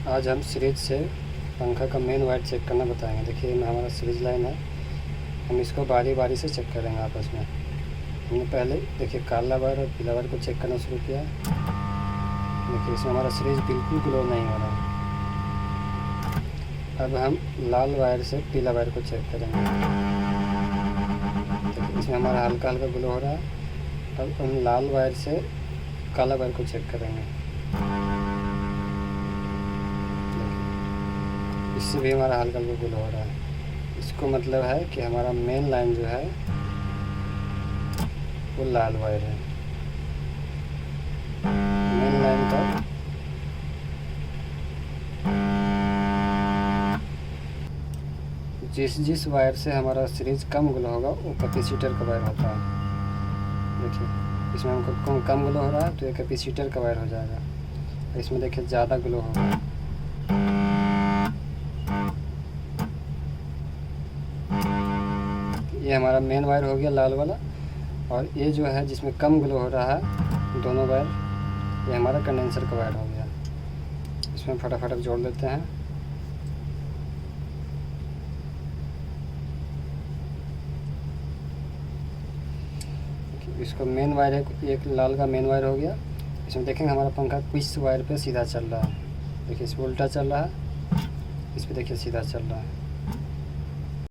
आज हम सीरीज से पंखा का मेन वायर चेक करना बताएंगे। देखिए हमारा सीरीज लाइन है, हम इसको बारी बारी से चेक करेंगे आपस में। हमने पहले देखिए काला वायर और पीला वायर को चेक करना शुरू किया। देखिए इसमें हमारा सीरीज बिल्कुल ग्लो नहीं हो रहा है। अब हम लाल वायर से पीला वायर को चेक करेंगे। देखिए इसमें हमारा हल्का हल्का ग्लो हो रहा है। अब हम लाल वायर से काला वायर को चेक करेंगे। इससे भी हमारा हल्का हल्का ग्लो हो रहा है। इसको मतलब है कि हमारा मेन लाइन जो है वो लाल वायर है। मेन लाइन का जिस वायर से हमारा सीरीज कम ग्लो होगा वो कैपेसिटर का वायर होता है। देखिए इसमें हमको कम ग्लो हो रहा है तो ये कैपेसिटर का वायर हो जाएगा। इसमें देखिए ज़्यादा ग्लो होगा। ये हमारा मेन वायर हो गया लाल वाला, और ये जो है जिसमें कम ग्लो हो रहा है दोनों वायर, ये हमारा कंडेंसर का वायर हो गया। इसमें फटाफट जोड़ देते हैं। इसको मेन वायर है, एक लाल का मेन वायर हो गया। इसमें देखेंगे हमारा पंखा किस वायर पे सीधा चल रहा है। देखिए इस पर उल्टा चल रहा है, इस पर देखिए सीधा चल रहा है।